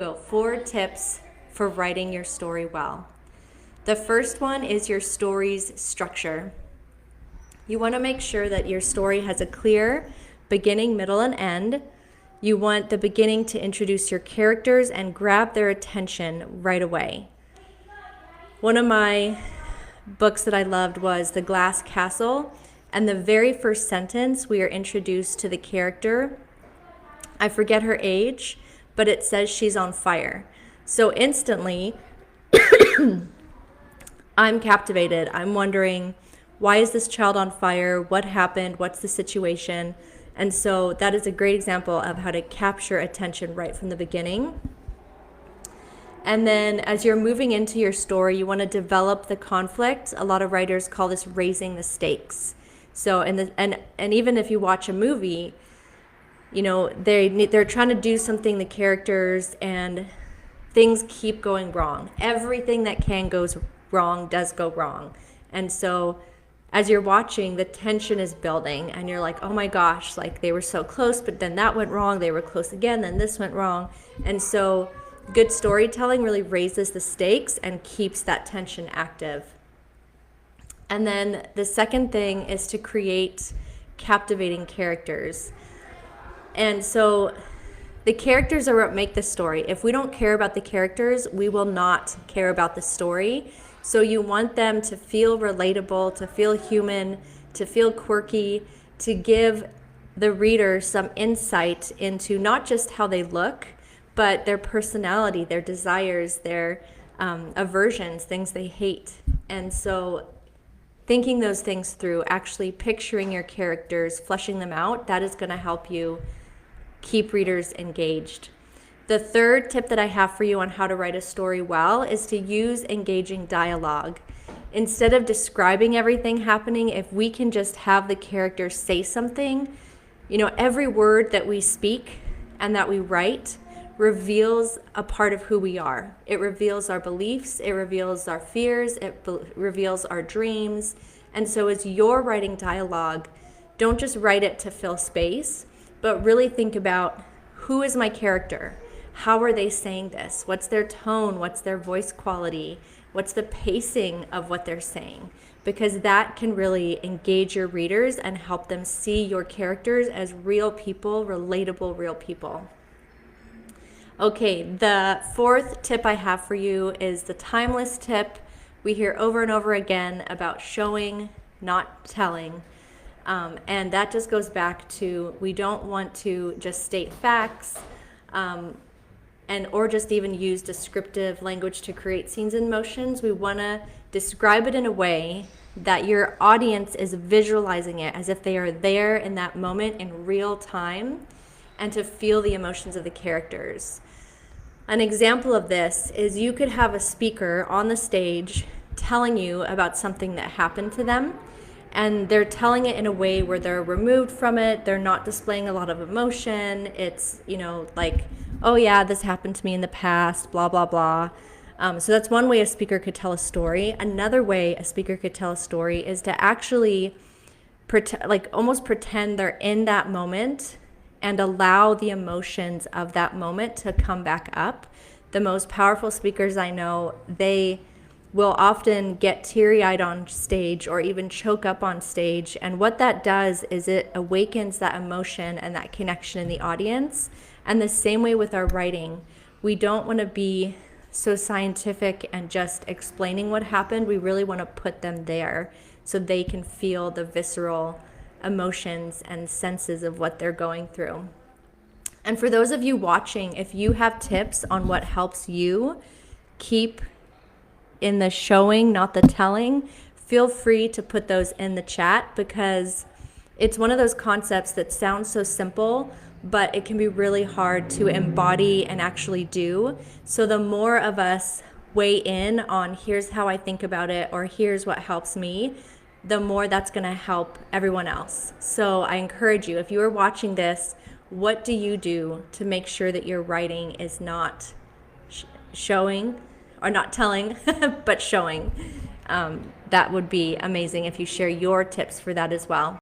So 4 tips for writing your story well. The first one is your story's structure. You want to make sure that your story has a clear beginning, middle, and end. You want the beginning to introduce your characters and grab their attention right away. One of my books that I loved was The Glass Castle, and the very first sentence we are introduced to the character. I forget her age, but it says she's on fire. So instantly, I'm captivated. I'm wondering, why is this child on fire? What happened? What's the situation? And so that is a great example of how to capture attention right from the beginning. And then as you're moving into your story, you want to develop the conflict. A lot of writers call this raising the stakes. So and even if you watch a movie, you know, they're trying to do something, the characters, and things keep going wrong. Everything that can goes wrong does go wrong. And so as you're watching, the tension is building and you're like, oh my gosh, like they were so close, but then that went wrong. They were close again, then this went wrong. And so good storytelling really raises the stakes and keeps that tension active. And then the second thing is to create captivating characters. And so the characters are what make the story. If we don't care about the characters, we will not care about the story. So you want them to feel relatable, to feel human, to feel quirky, to give the reader some insight into not just how they look, but their personality, their desires, their aversions, things they hate. And so thinking those things through, actually picturing your characters, fleshing them out, that is going to help you keep readers engaged. The third tip that I have for you on how to write a story well is to use engaging dialogue. Instead of describing everything happening, if we can just have the characters say something, you know, every word that we speak and that we write reveals a part of who we are. It reveals our beliefs, it reveals our fears, it reveals our dreams. And so as you're writing dialogue, don't just write it to fill space, but really think about, who is my character? How are they saying this? What's their tone? What's their voice quality? What's the pacing of what they're saying? Because that can really engage your readers and help them see your characters as real people, relatable real people. Okay, the fourth tip I have for you is the timeless tip. We hear over and over again about showing, not telling. And that just goes back to, we don't want to just state facts or just even use descriptive language to create scenes and motions. We want to describe it in a way that your audience is visualizing it as if they are there in that moment in real time, and to feel the emotions of the characters. An example of this is you could have a speaker on the stage telling you about something that happened to them, and they're telling it in a way where they're removed from it. They're not displaying a lot of emotion. It's, you know, like, oh yeah, this happened to me in the past, blah, blah, blah. So that's one way a speaker could tell a story. Another way a speaker could tell a story is to actually almost pretend they're in that moment and allow the emotions of that moment to come back up. The most powerful speakers I know, they will often get teary-eyed on stage or even choke up on stage. And what that does is it awakens that emotion and that connection in the audience. And the same way with our writing, we don't want to be so scientific and just explaining what happened. We really want to put them there so they can feel the visceral emotions and senses of what they're going through. And for those of you watching, if you have tips on what helps you keep in the showing, not the telling, feel free to put those in the chat, because it's one of those concepts that sounds so simple, but it can be really hard to embody and actually do. So the more of us weigh in on, here's how I think about it, or here's what helps me, the more that's going to help everyone else. So I encourage you, if you are watching this, what do you do to make sure that your writing is not showing, or not telling, but showing? That would be amazing if you share your tips for that as well.